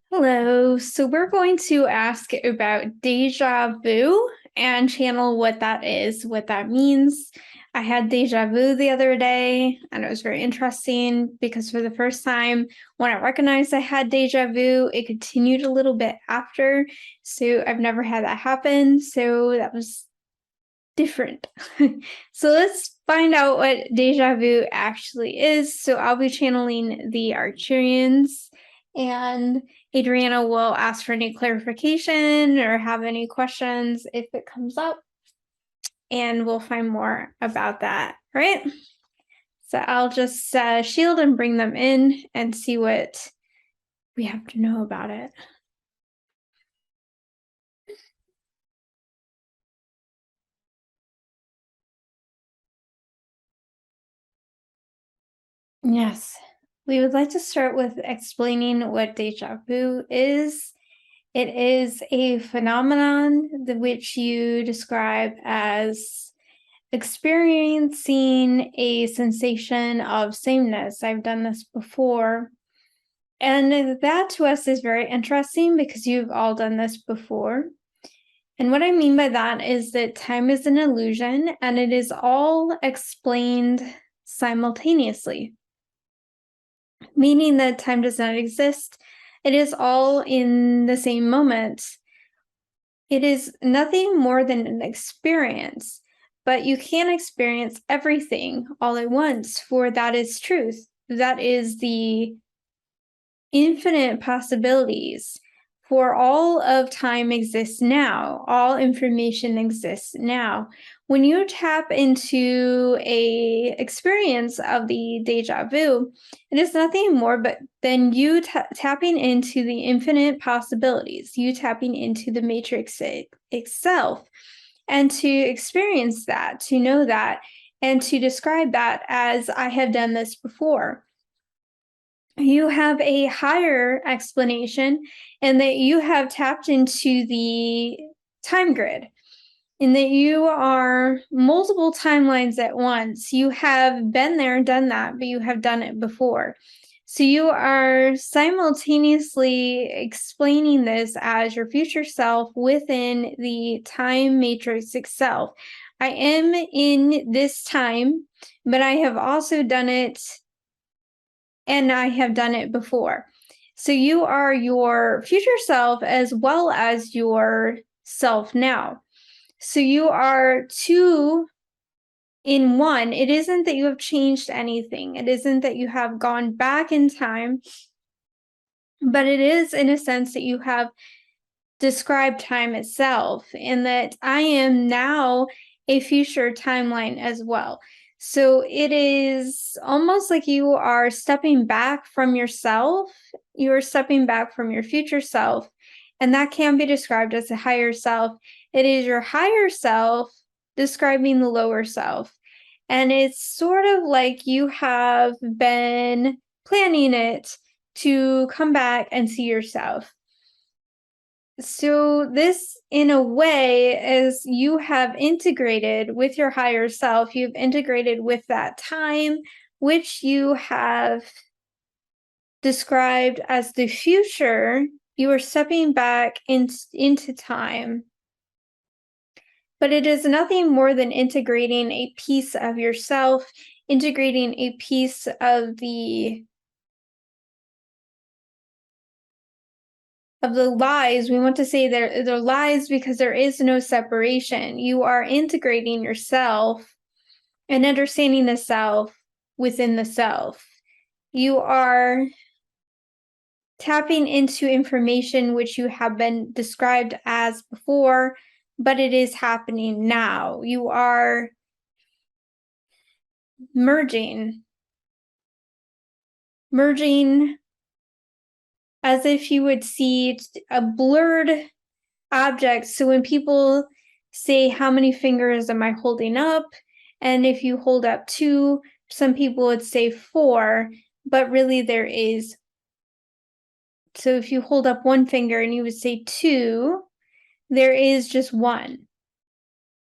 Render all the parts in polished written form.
Hello. So we're going to ask about deja vu and channel what that is, what that means. I had deja vu the other day, and it was very interesting because for the first time, when I recognized I had deja vu, it continued a little bit after. So I've never had that happen. So that was different. So let's find out what deja vu actually is. So I'll be channeling the Arcturians, and Adriana will ask for any clarification or have any questions if it comes up, and we'll find more about that, right? So I'll just shield and bring them in and see what we have to know about it. Yes. We would like to start with explaining what deja vu is. It is a phenomenon which you describe as experiencing a sensation of sameness. I've done this before. And that to us is very interesting because you've all done this before. And what I mean by that is that time is an illusion and it is all explained simultaneously, meaning that time does not exist. It is all in the same moment. It is nothing more than an experience, but you can't experience everything all at once, for that is truth. That is the infinite possibilities. For all of time exists now, all information exists now. When you tap into a experience of the deja vu, it is nothing more but than you tapping into the infinite possibilities, you tapping into the matrix itself, and to experience that, to know that, and to describe that as I have done this before. You have a higher explanation, and that you have tapped into the time grid, in that you are multiple timelines at once. You have been there, done that, but you have done it before. So you are simultaneously explaining this as your future self within the time matrix itself. I am in this time, but I have also done it, and I have done it before. So you are your future self as well as your self now. So you are two in one. It isn't that you have changed anything, it isn't that you have gone back in time, but it is in a sense that you have described time itself, and that I am now a future timeline as well. So it is almost like you are stepping back from yourself, you are stepping back from your future self, and that can be described as a higher self. It is your higher self describing the lower self. And it's sort of like you have been planning it to come back and see yourself. So this, in a way, as you have integrated with your higher self, you've integrated with that time, which you have described as the future. You are stepping back into time. But it is nothing more than integrating a piece of yourself, integrating a piece of the lies. We want to say they're lies because there is no separation. You are integrating yourself and understanding the self within the self. You are tapping into information which you have been described as before, but it is happening now. You are merging as if you would see a blurred object. So when people say, how many fingers am I holding up? And if you hold up two, some people would say four, but really there is. So if you hold up one finger and you would say two, there is just one.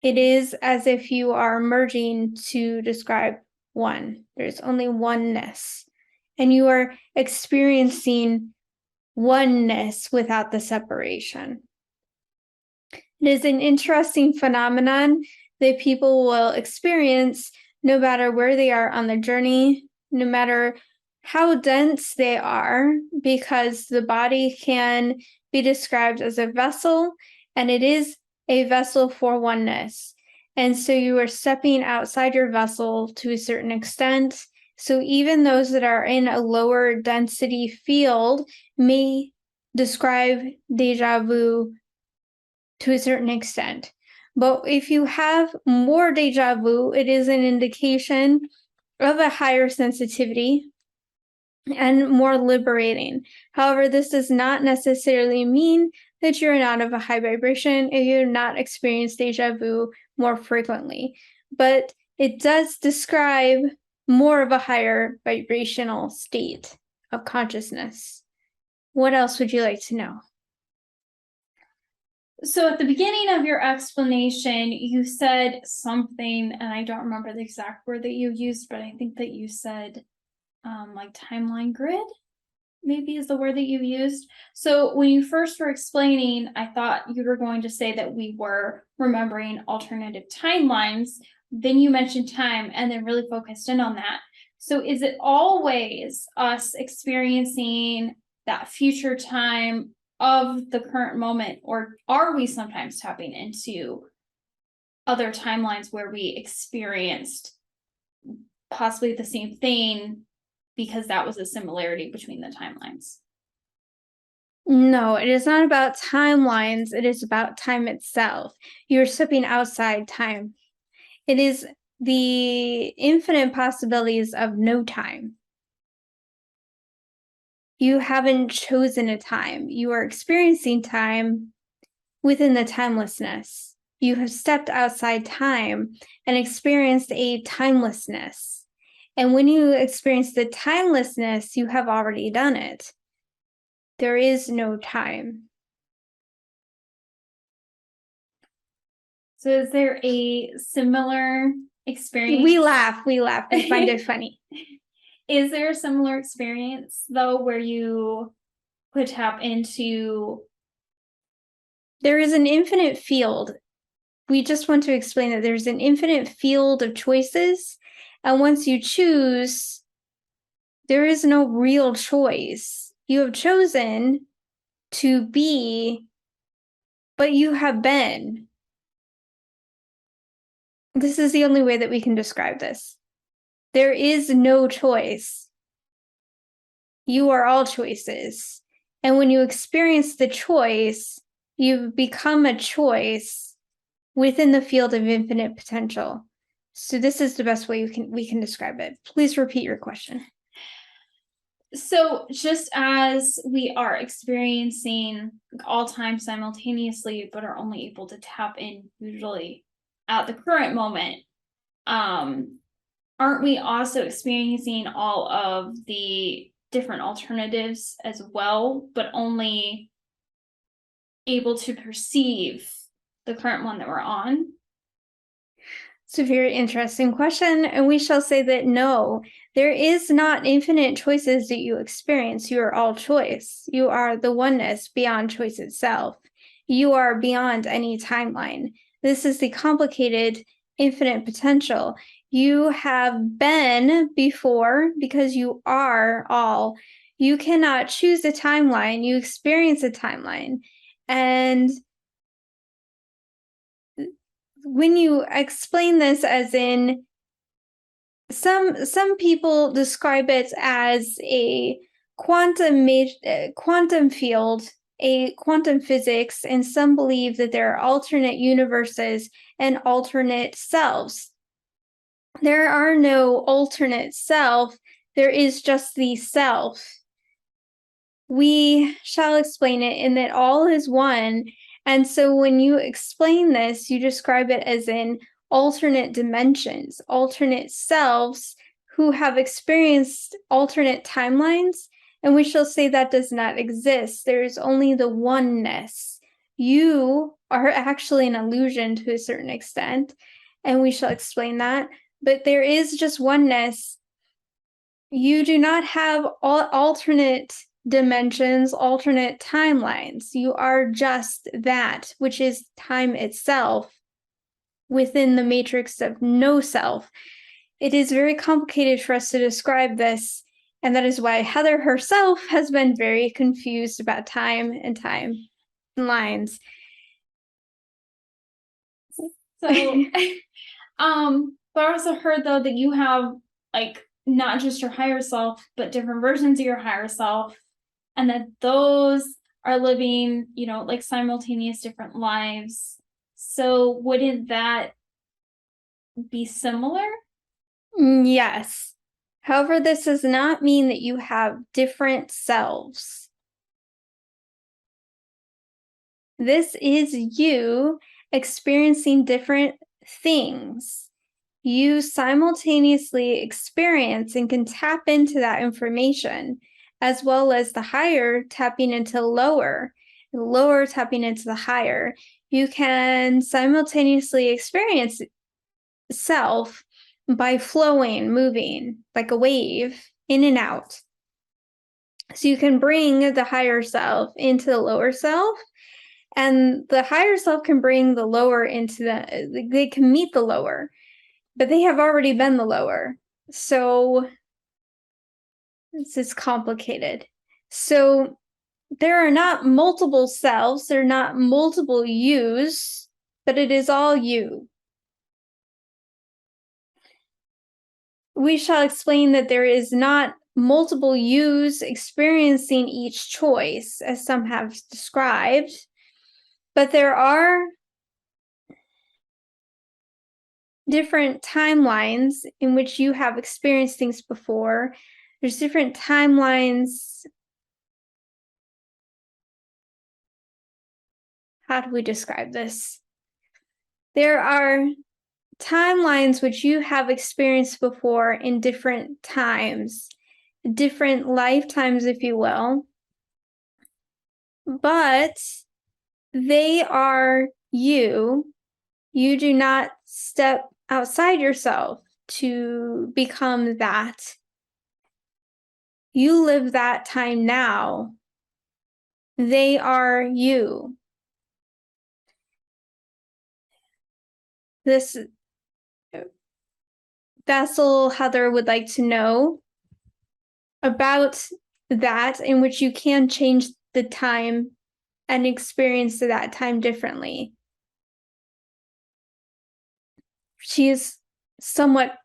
It is as if you are merging to describe one. There's only oneness. And you are experiencing oneness without the separation. It is an interesting phenomenon that people will experience no matter where they are on the journey, no matter how dense they are, because the body can be described as a vessel, and it is a vessel for oneness. And so you are stepping outside your vessel to a certain extent. So even those that are in a lower density field may describe deja vu to a certain extent. But if you have more deja vu, it is an indication of a higher sensitivity and more liberating. However, this does not necessarily mean that you're not of a high vibration if you have not experienced deja vu more frequently. But it does describe more of a higher vibrational state of consciousness. What else would you like to know? So at the beginning of your explanation, you said something, and I don't remember the exact word that you used, but I think that you said like timeline grid, maybe is the word that you used. So when you first were explaining, I thought you were going to say that we were remembering alternative timelines. Then you mentioned time and then really focused in on that. So is it always us experiencing that future time of the current moment, or are we sometimes tapping into other timelines where we experienced possibly the same thing because that was a similarity between the timelines? No, it is not about timelines. It is about time itself. You're stepping outside time. It is the infinite possibilities of no time. You haven't chosen a time. You are experiencing time within the timelessness. You have stepped outside time and experienced a timelessness. And when you experience the timelessness, you have already done it. There is no time. So is there a similar experience? We laugh, we find it funny. Is there a similar experience though where you could tap into? There is an infinite field. We just want to explain that there's an infinite field of choices. And once you choose, there is no real choice. You have chosen to be, but you have been. This is the only way that we can describe this. There is no choice. You are all choices. And when you experience the choice, you've become a choice within the field of infinite potential. So this is the best way we can describe it. Please repeat your question. So just as we are experiencing all time simultaneously, but are only able to tap in usually at the current moment, aren't we also experiencing all of the different alternatives as well, but only able to perceive the current one that we're on? It's a very interesting question, and we shall say that no, there is not infinite choices that you experience. You are all choice. You are the oneness beyond choice itself. You are beyond any timeline. This is the complicated infinite potential. You have been before because you are all. You cannot choose a timeline. You experience a timeline. And when you explain this as in some people describe it as a quantum field, a quantum physics, and some believe that there are alternate universes and alternate selves. There are no alternate self, there is just the self. We shall explain it in that all is one. And so when you explain this, you describe it as in alternate dimensions, alternate selves who have experienced alternate timelines. And we shall say that does not exist. There is only the oneness. You are actually an illusion to a certain extent, and we shall explain that. But there is just oneness. You do not have alternate dimensions, alternate timelines. You are just that, which is time itself within the matrix of no self. It is very complicated for us to describe this, and that is why Heather herself has been very confused about time and timelines. So, but I also heard though that you have like not just your higher self, but different versions of your higher self, and that those are living, like simultaneous different lives. So wouldn't that be similar? Yes. However, this does not mean that you have different selves. This is you experiencing different things. You simultaneously experience and can tap into that information, as well as the higher tapping into lower, lower tapping into the higher. You can simultaneously experience self by flowing, moving like a wave in and out. So you can bring the higher self into the lower self, and the higher self can bring the lower into they can meet the lower, but they have already been the lower. So this is complicated. So there are not multiple selves, there are not multiple yous, but it is all you. We shall explain that there is not multiple yous experiencing each choice, as some have described, but there are different timelines in which you have experienced things before. There's different timelines. How do we describe this? There are timelines which you have experienced before in different times, different lifetimes, if you will. But they are you. You do not step outside yourself to become that. You live that time now. They are you. This Vassal Heather would like to know about that, in which you can change the time and experience that time differently. She is somewhat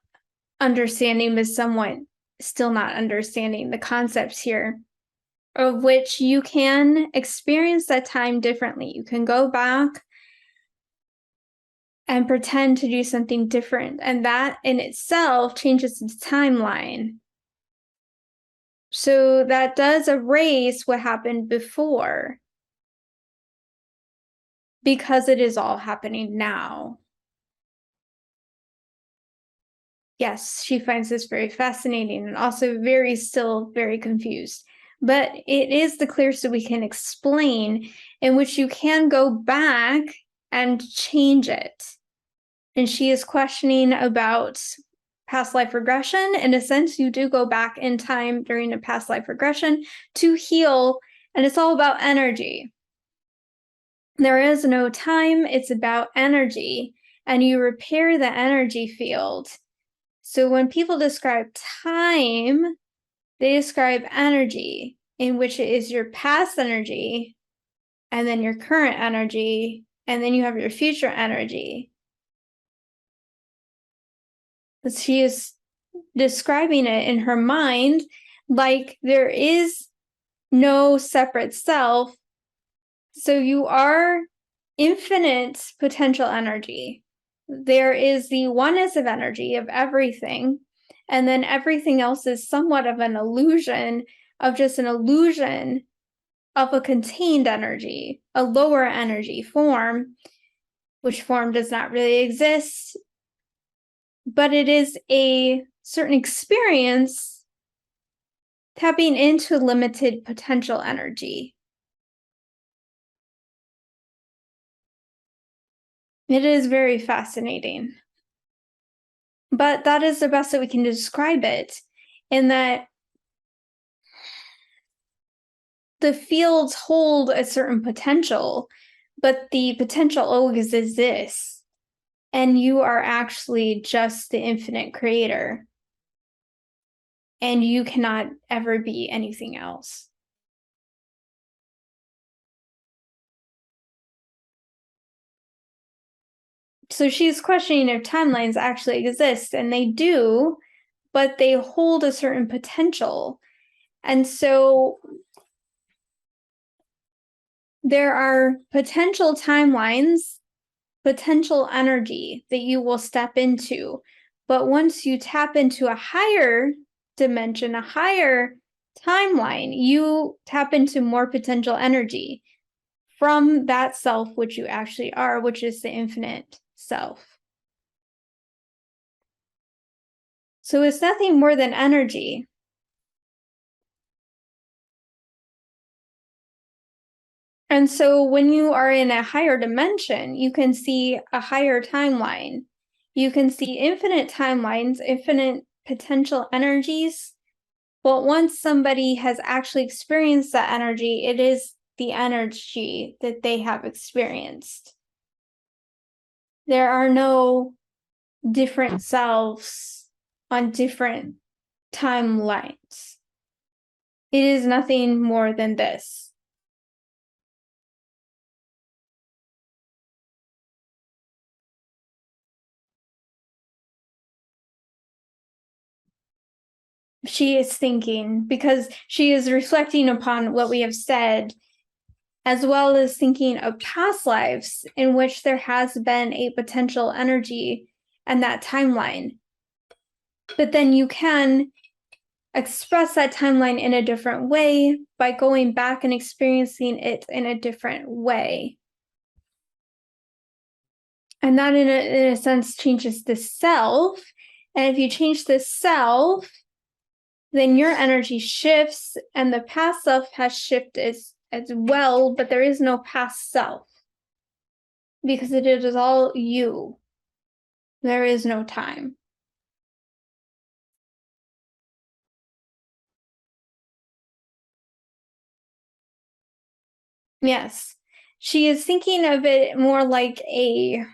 understanding, but somewhat still not understanding the concepts here, of which you can experience that time differently. You can go back and pretend to do something different, and that in itself changes the timeline. So that does erase what happened before, because it is all happening now. Yes, she finds this very fascinating and also still very confused. But it is the clearest that we can explain, in which you can go back and change it. And she is questioning about past life regression. In a sense, you do go back in time during a past life regression to heal, and it's all about energy. There is no time, it's about energy, and you repair the energy field. So when people describe time, they describe energy, in which it is your past energy, and then your current energy, and then you have your future energy. But she is describing it in her mind like there is no separate self. So you are infinite potential energy. There is the oneness of energy of everything, and then everything else is somewhat of an illusion, of just an illusion of a contained energy, a lower energy form, which form does not really exist, but it is a certain experience tapping into limited potential energy. It is very fascinating. But that is the best that we can describe it, in that the fields hold a certain potential, but the potential always exists. And you are actually just the infinite creator. And you cannot ever be anything else. So she's questioning if timelines actually exist, and they do, but they hold a certain potential. And so there are potential timelines, potential energy that you will step into. But once you tap into a higher dimension, a higher timeline, you tap into more potential energy from that self, which you actually are, which is the infinite self. So it's nothing more than energy. And so when you are in a higher dimension, you can see a higher timeline. You can see infinite timelines, infinite potential energies. But once somebody has actually experienced that energy, it is the energy that they have experienced. There are no different selves on different timelines. It is nothing more than this. She is thinking, because she is reflecting upon what we have said, as well as thinking of past lives in which there has been a potential energy and that timeline. But then you can express that timeline in a different way by going back and experiencing it in a different way. And that, in a sense, changes the self. And if you change the self, then your energy shifts, and the past self has shifted as well, but there is no past self because it is all you. There is no time. Yes, she is thinking of it more like a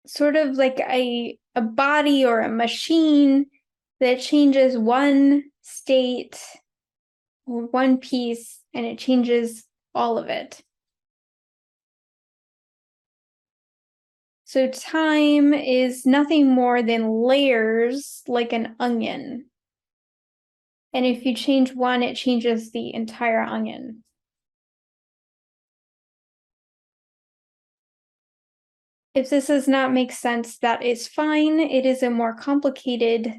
sort of like a body or a machine that changes one state or one piece, and it changes all of it. So time is nothing more than layers, like an onion. And if you change one, it changes the entire onion. If this does not make sense, that is fine. It is a more complicated.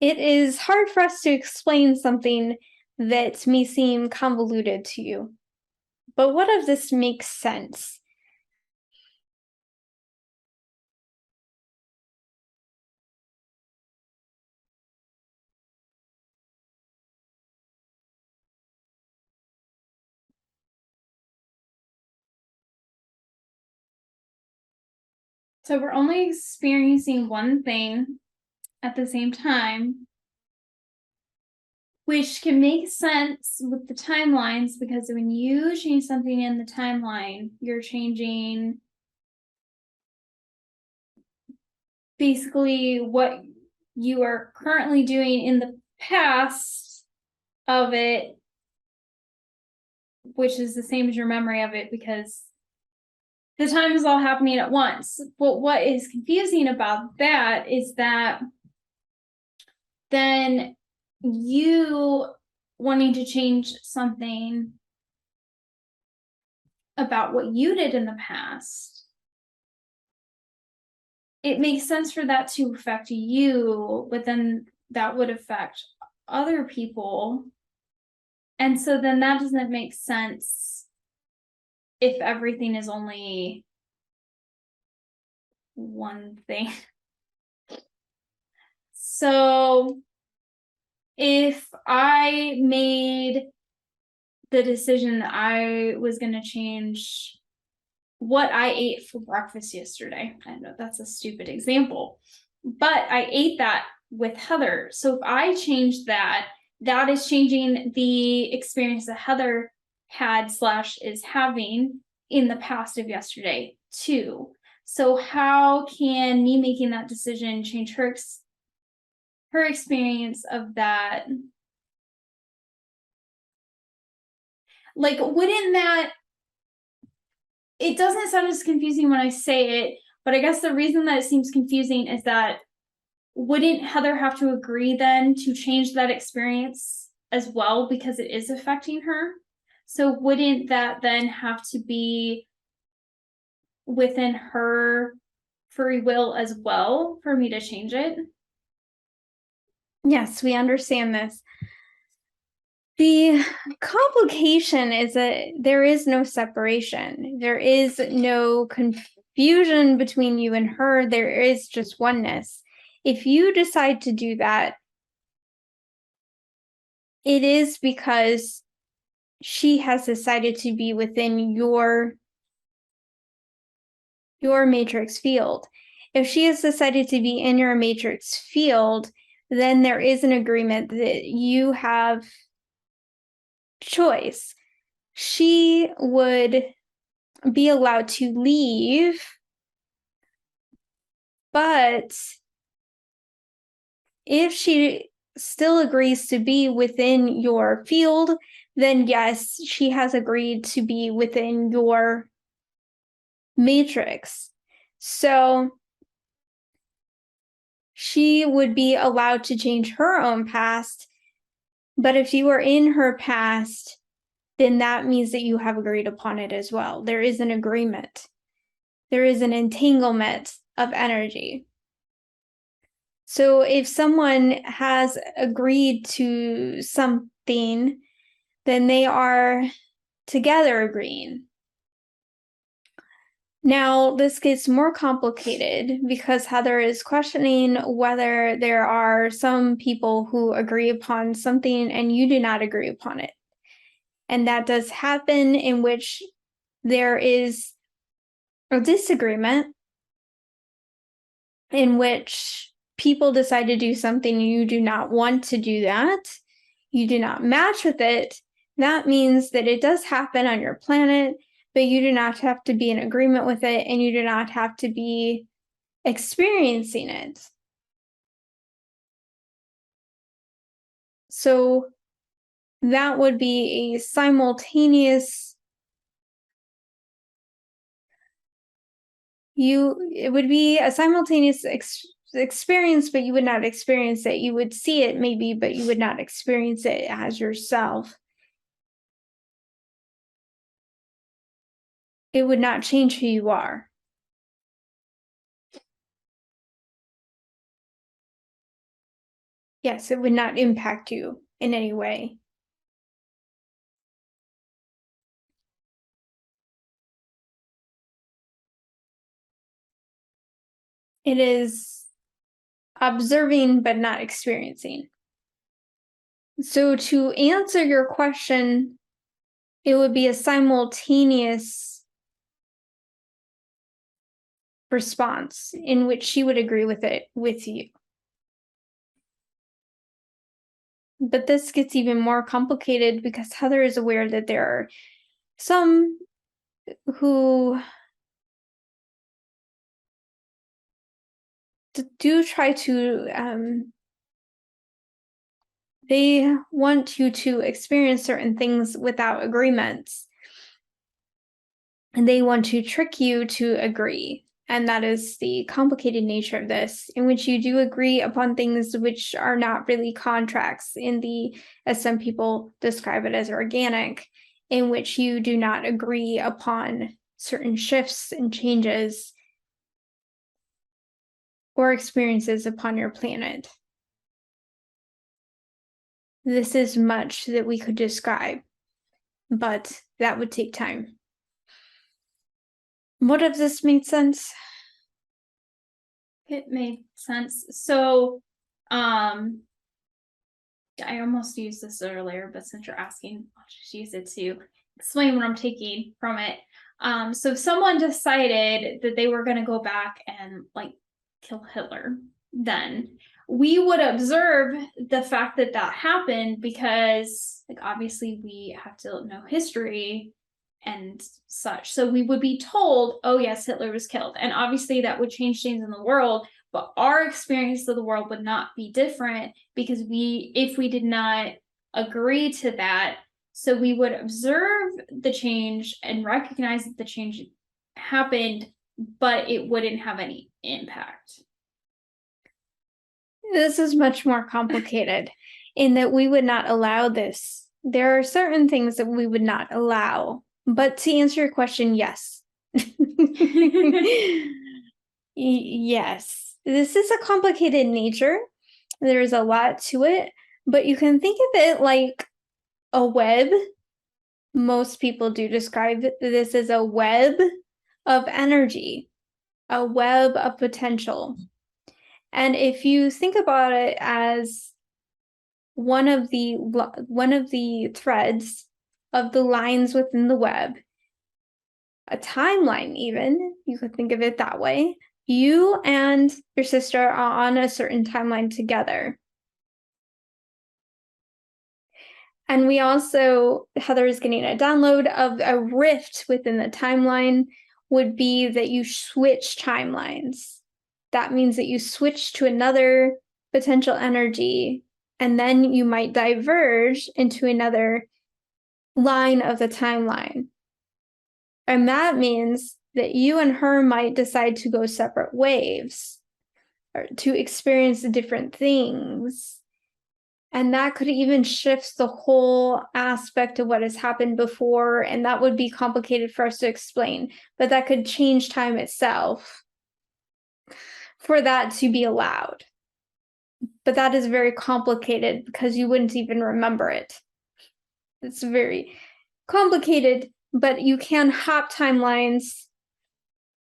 It is hard for us to explain something that may seem convoluted to you. But what if this makes sense? So we're only experiencing one thing at the same time, which can make sense with the timelines, because when you change something in the timeline, you're changing basically what you are currently doing in the past of it, which is the same as your memory of it, because the time is all happening at once. But what is confusing about that is that then you wanting to change something about what you did in the past, it makes sense for that to affect you, but then that would affect other people. And so then that doesn't make sense if everything is only one thing. So if I made the decision that I was going to change what I ate for breakfast yesterday, I know that's a stupid example, but I ate that with Heather. So if I change that, that is changing the experience that Heather had / is having in the past of yesterday too. So how can me making that decision change her experience of that? Like, wouldn't that, it doesn't sound as confusing when I say it, but I guess the reason that it seems confusing is that wouldn't Heather have to agree then to change that experience as well because it is affecting her? So wouldn't that then have to be within her free will as well for me to change it? Yes, we understand this. The complication is that there is no separation. There is no confusion between you and her. There is just oneness. If you decide to do that, it is because she has decided to be within your matrix field. If she has decided to be in your matrix field, then there is an agreement that you have choice. She would be allowed to leave, but if she still agrees to be within your field, then yes, she has agreed to be within your matrix. So she would be allowed to change her own past, but if you are in her past, then that means that you have agreed upon it as well. There is an agreement. There is an entanglement of energy. So if someone has agreed to something, then they are together agreeing. Now, this gets more complicated because Heather is questioning whether there are some people who agree upon something and you do not agree upon it. And that does happen, in which there is a disagreement, in which people decide to do something you do not want to do that, you do not match with it. That means that it does happen on your planet, but you do not have to be in agreement with it, and you do not have to be experiencing it. So that would be a simultaneous, it would be a simultaneous experience, but you would not experience it. You would see it maybe, but you would not experience it as yourself. It would not change who you are. Yes, it would not impact you in any way. It is observing but not experiencing. So to answer your question, it would be a simultaneous response in which she would agree with it with you. But this gets even more complicated because Heather is aware that there are some who do try to they want you to experience certain things without agreements, and they want to trick you to agree. And that is the complicated nature of this, in which you do agree upon things which are not really contracts, as some people describe it, as organic, in which you do not agree upon certain shifts and changes or experiences upon your planet. This is much that we could describe, but that would take time. What if this made sense? It made sense. So, I almost used this earlier, but since you're asking, I'll just use it to explain what I'm taking from it. So if someone decided that they were going to go back and like kill Hitler, then we would observe the fact that that happened because, like, obviously we have to know history and such. So we would be told, oh, yes, Hitler was killed. And obviously that would change things in the world, but our experience of the world would not be different because if we did not agree to that, so we would observe the change and recognize that the change happened, but it wouldn't have any impact. This is much more complicated in that we would not allow this. There are certain things that we would not allow. But to answer your question, yes. Yes. This is a complicated nature. There's a lot to it, but you can think of it like a web. Most people do describe this as a web of energy, a web of potential. And if you think about it as one of the threads of the lines within the web, a timeline even, you could think of it that way. You and your sister are on a certain timeline together. And we also, Heather is getting a download of a rift within the timeline would be that you switch timelines. That means that you switch to another potential energy, and then you might diverge into another line of the timeline. And that means that you and her might decide to go separate ways or to experience different things. And that could even shift the whole aspect of what has happened before. And that would be complicated for us to explain, but that could change time itself for that to be allowed. But that is very complicated because you wouldn't even remember it. It's very complicated, but you can hop timelines.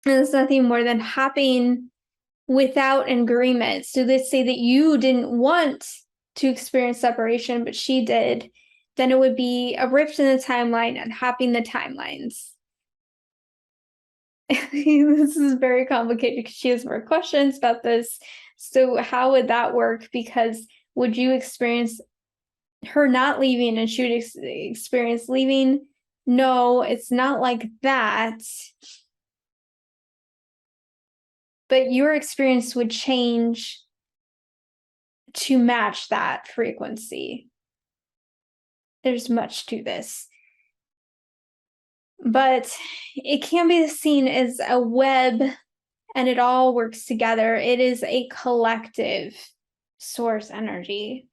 And it's nothing more than hopping without an agreement. So let's say that you didn't want to experience separation, but she did. Then it would be a rift in the timeline and hopping the timelines. This is very complicated because she has more questions about this. So how would that work? Because would you experience her not leaving and she would experience leaving? No, it's not like that. But your experience would change to match that frequency. There's much to this. But it can be seen as a web and it all works together. It is a collective source energy.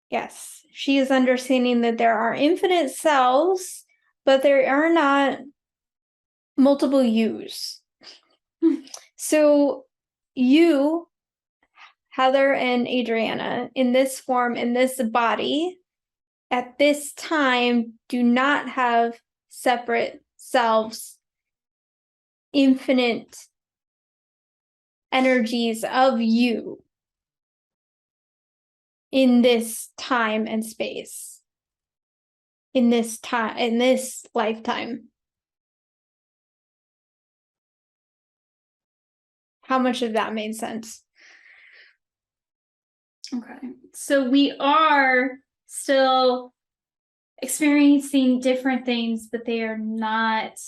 Yes, she is understanding that there are infinite selves, but there are not multiple yous. So you, Heather and Adriana, in this form, in this body, at this time, do not have separate selves, infinite energies of you in this time and space, in this lifetime. How much of that made sense? Okay. So we are still experiencing different things, but they are not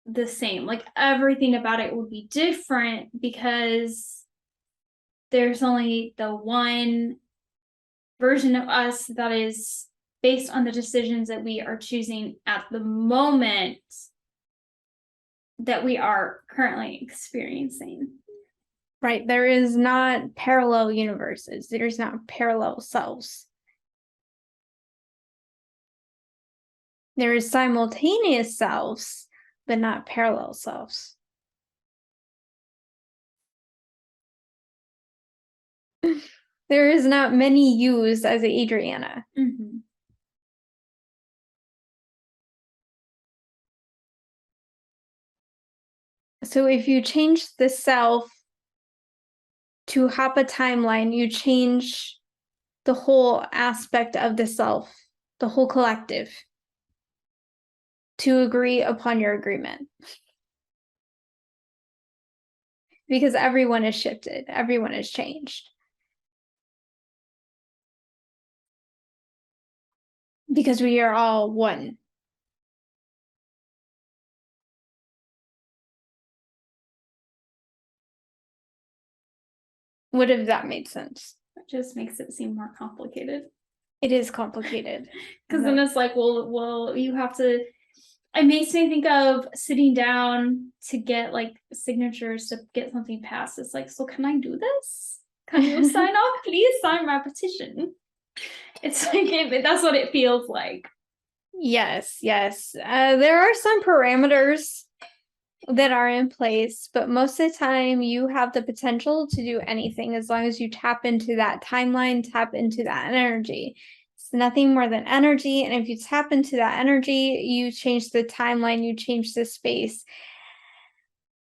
the same. Like everything about it would be different because there's only the one version of us that is based on the decisions that we are choosing at the moment that we are currently experiencing. Right. There is not parallel universes. There's not parallel selves. There is simultaneous selves, but not parallel selves. There is not many yous as Adriana. Mm-hmm. So if you change the self to hop a timeline, you change the whole aspect of the self, the whole collective, to agree upon your agreement. Because everyone is shifted, everyone is changed. Because we are all one. What if that made sense? It just makes it seem more complicated. It is complicated. Because then it's like, well, you have to. It makes me think of sitting down to get like signatures to get something passed. It's like, so can I do this? Can you sign off? Please sign my petition. It's like that's what it feels like. Yes. There are some parameters that are in place, but most of the time you have the potential to do anything as long as you tap into that timeline, tap into that energy. It's nothing more than energy. And if you tap into that energy, you change the timeline, you change the space.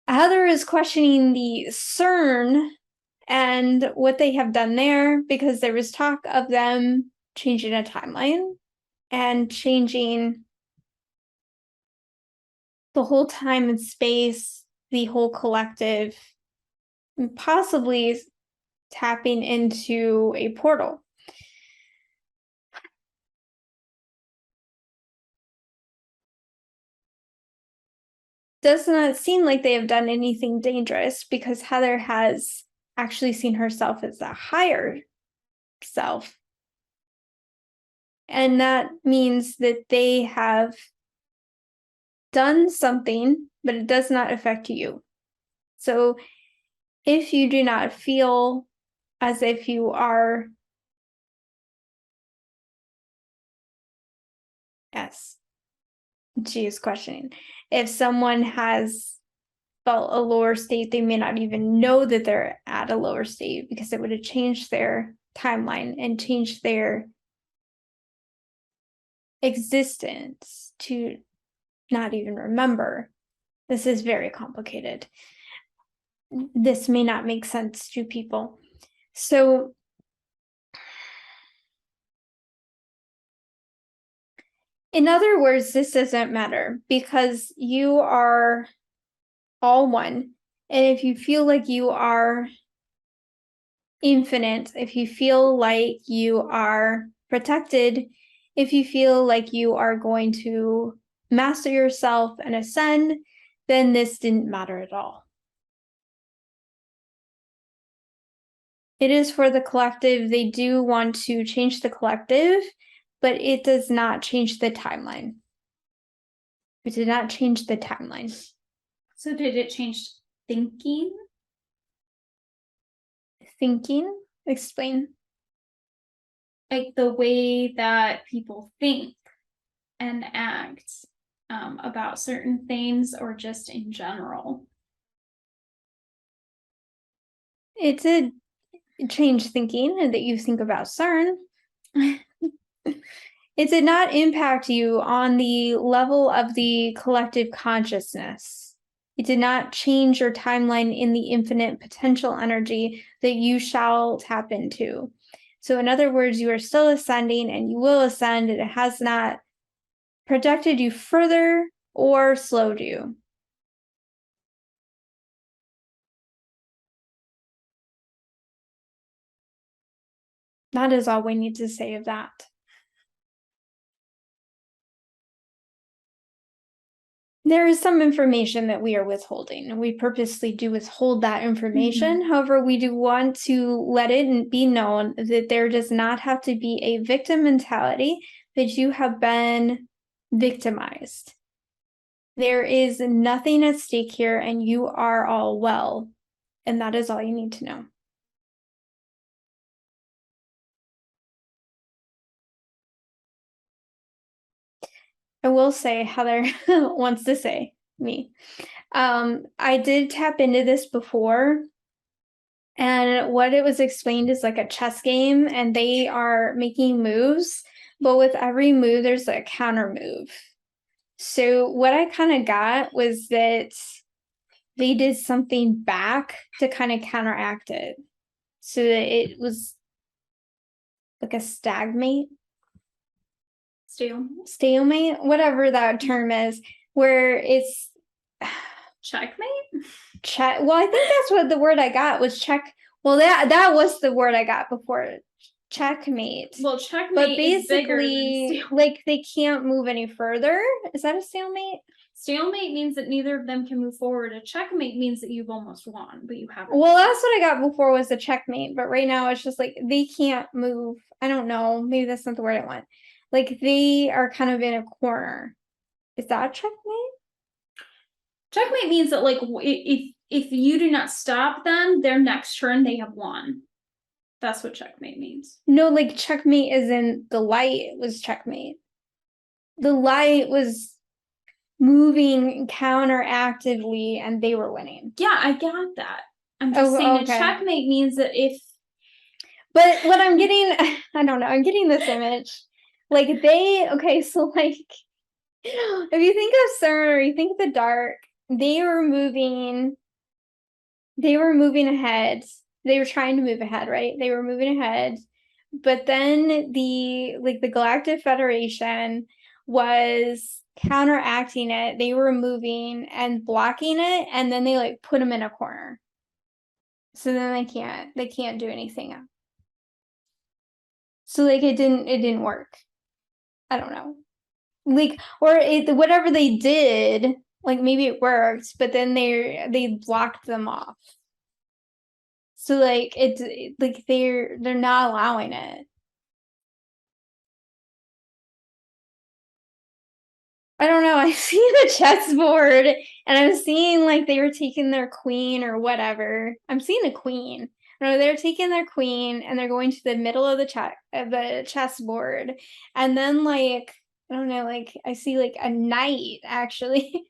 Heather is questioning the CERN and what they have done there, because there was talk of them changing a timeline and changing the whole time and space, the whole collective, and possibly tapping into a portal. Does not seem like they have done anything dangerous, because Heather has actually seen herself as a higher self. And that means that they have done something, but it does not affect you. So if you do not feel as if you are, yes, she is questioning. If someone has felt a lower state, they may not even know that they're at a lower state, because it would have changed their timeline and changed their existence to not even remember. This is very complicated. This may not make sense to people. So in other words, this doesn't matter, because you are all one. And if you feel like you are infinite, if you feel like you are protected, if you feel like you are going to master yourself and ascend, then this didn't matter at all. It is for the collective. They do want to change the collective, but it does not change the timeline. It did not change the timeline. So did it change thinking? Thinking? Explain. Like the way that people think and act about certain things, or just in general? It did change thinking, and that you think about CERN. It did not impact you on the level of the collective consciousness. It did not change your timeline in the infinite potential energy that you shall tap into. So in other words, you are still ascending, and you will ascend, and it has not projected you further or slowed you. That is all we need to say of that. There is some information that we are withholding, and we purposely do withhold that information. However, we do want to let it be known that there does not have to be a victim mentality, that you have been victimized. There is nothing at stake here, and you are all well. And that is all you need to know. I will say, Heather wants to say, me. I did tap into this before, and what it was explained is like a chess game, and they are making moves, but with every move, there's a counter move. So what I kind of got was that they did something back to kind of counteract it, so that it was like a stagmate, Stalemate, whatever that term is, where it's checkmate. check. Well, I think that's what the word I got was check. Well, that was the word I got before, checkmate. Well, checkmate, but is bigger than basically, like they can't move any further. Is that a stalemate? Stalemate means that neither of them can move forward. A checkmate means that you've almost won, but you haven't. Well, that's what I got before was the checkmate, but right now it's just like they can't move. I don't know. Maybe that's not the word I want. Like they are kind of in a corner. Is that checkmate? Checkmate means that like if you do not stop them, their next turn they have won. That's what checkmate means. No, like checkmate isn't the light was checkmate. The light was moving counteractively and they were winning. Yeah, I got that. I'm just saying a checkmate means that if. But what I'm getting, I don't know, I'm getting this image. Like so like if you think of CERN or you think of the dark, they were moving ahead. They were trying to move ahead, right? They were moving ahead. But then the Galactic Federation was counteracting it. They were moving and blocking it, and then they like put them in a corner. So then they can't do anything. So like it didn't work. I don't know. Like whatever they did, like maybe it worked, but then they blocked them off. So like they're not allowing it. I don't know. I see the chessboard and I'm seeing like they were taking their queen or whatever. I'm seeing a queen. No, they're taking their queen and they're going to the middle of the chessboard. And then like I don't know, like I see like a knight actually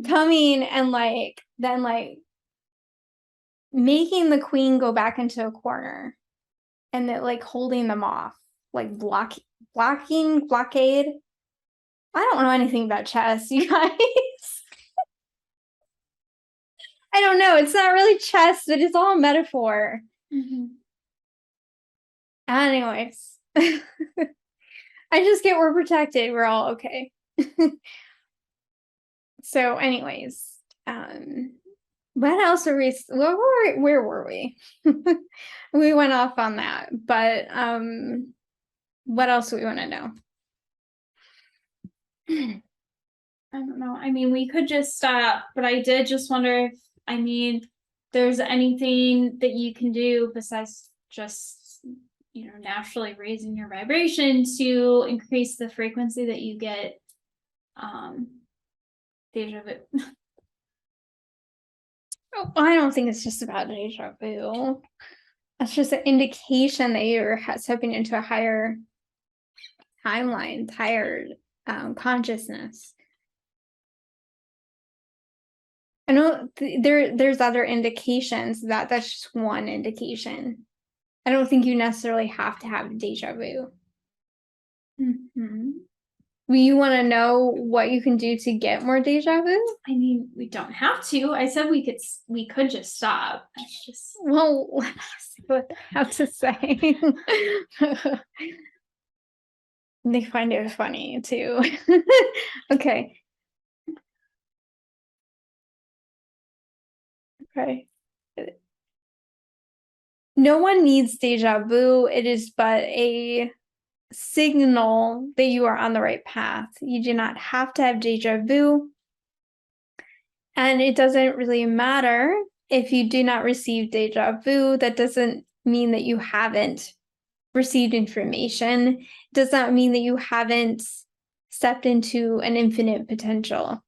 coming and like then like making the queen go back into a corner and then like holding them off, like blockade. I don't know anything about chess, you guys. I don't know. It's not really chess, but it's all metaphor. Anyways, I just get we're protected. We're all okay. So, anyways, what else are we? Where were we? We went off on that, but what else do we want to know? I don't know. I mean, we could just stop, but I did just wonder if, I mean, there's anything that you can do besides just, naturally raising your vibration to increase the frequency that you get deja vu. Oh, I don't think it's just about deja vu. It's just an indication that you're stepping into a higher timeline, higher consciousness. I know there's other indications that's just one indication. I don't think you necessarily have to have deja vu. You want to know what you can do to get more deja vu? I mean, we don't have to. I said we could just stop. That's just well, let's see what they have to say. They find it funny too. Okay. Okay. No one needs deja vu. It is but a signal that you are on the right path. You do not have to have deja vu. And it doesn't really matter if you do not receive deja vu. That doesn't mean that you haven't received information. It does not mean that you haven't stepped into an infinite potential.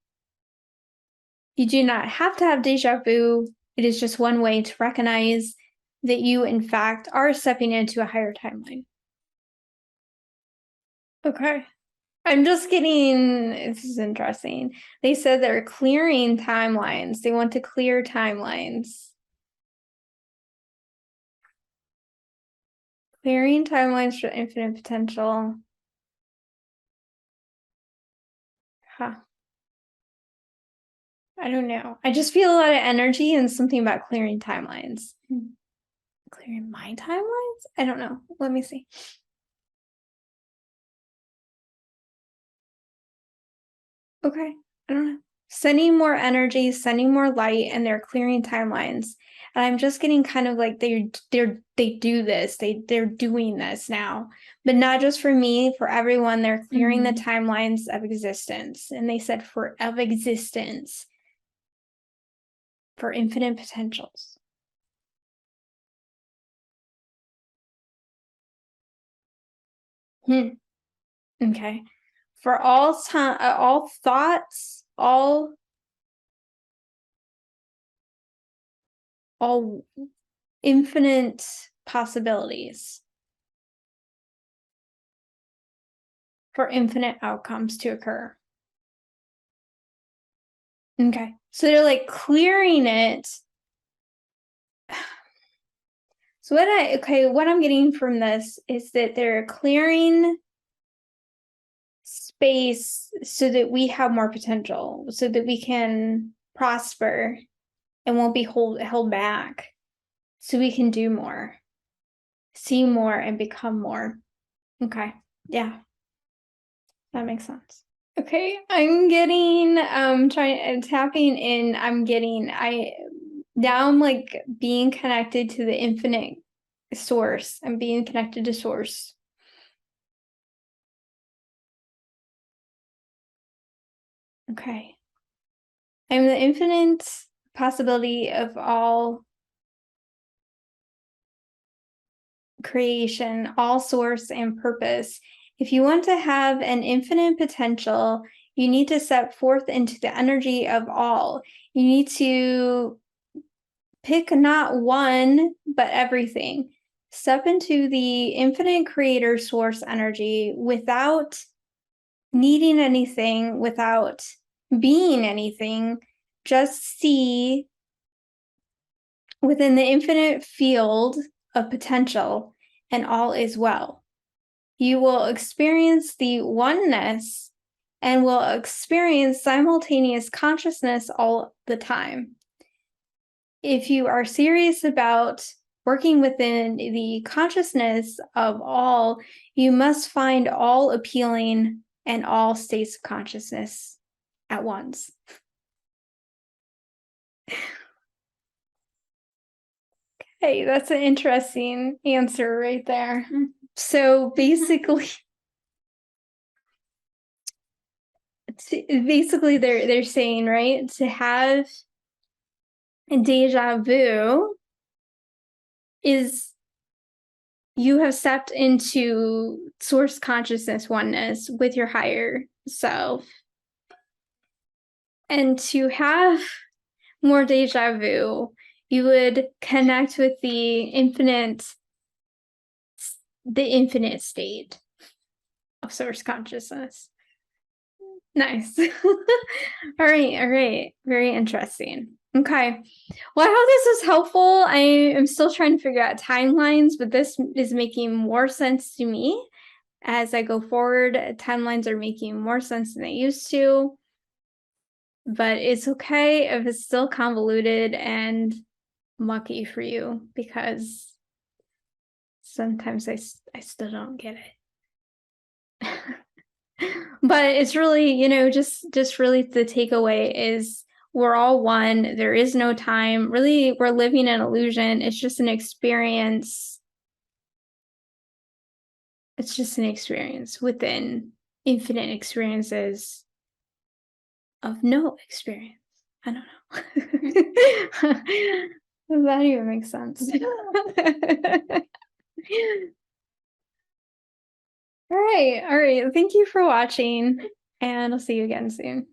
You do not have to have deja vu. It is just one way to recognize that you, in fact, are stepping into a higher timeline. Okay. I'm just getting, this is interesting. They said they're clearing timelines. They want to clear timelines. Clearing timelines for infinite potential. Huh. I don't know. I just feel a lot of energy and something about clearing timelines. Clearing my timelines? I don't know. Let me see. Okay. I don't know. Sending more energy, sending more light, and they're clearing timelines. And I'm just getting kind of like they do this. They're doing this now. But not just for me, for everyone. They're clearing the timelines of existence. And they said of existence. For infinite potentials. Okay. For all time, all thoughts, all infinite possibilities. For infinite outcomes to occur. Okay. So they're like clearing it. So what I'm getting from this is that they're clearing space so that we have more potential, so that we can prosper and won't be held back, so we can do more, see more, and become more. Okay. Yeah. That makes sense. Okay, I'm getting tapping in, I'm like being connected to the infinite source. I'm being connected to source. Okay. I'm the infinite possibility of all creation, all source and purpose. If you want to have an infinite potential, you need to step forth into the energy of all. You need to pick not one, but everything. Step into the infinite creator source energy without needing anything, without being anything. Just see within the infinite field of potential, and all is well. You will experience the oneness and will experience simultaneous consciousness all the time. If you are serious about working within the consciousness of all, you must find all appealing and all states of consciousness at once. Okay, that's an interesting answer right there. So basically, they're saying, right, to have deja vu is you have stepped into source consciousness oneness with your higher self. And to have more deja vu, you would connect with the infinite state of source consciousness. Nice. All right. Very interesting. Okay. Well, I hope this was helpful. I am still trying to figure out timelines, but this is making more sense to me as I go forward. Timelines are making more sense than they used to, but it's okay if it's still convoluted and mucky for you, because sometimes I still don't get it. But it's really, just really the takeaway is we're all one. There is no time. Really, we're living an illusion. It's just an experience. It's just an experience within infinite experiences of no experience. I don't know. Does that even make sense? All right. Thank you for watching, and I'll see you again soon.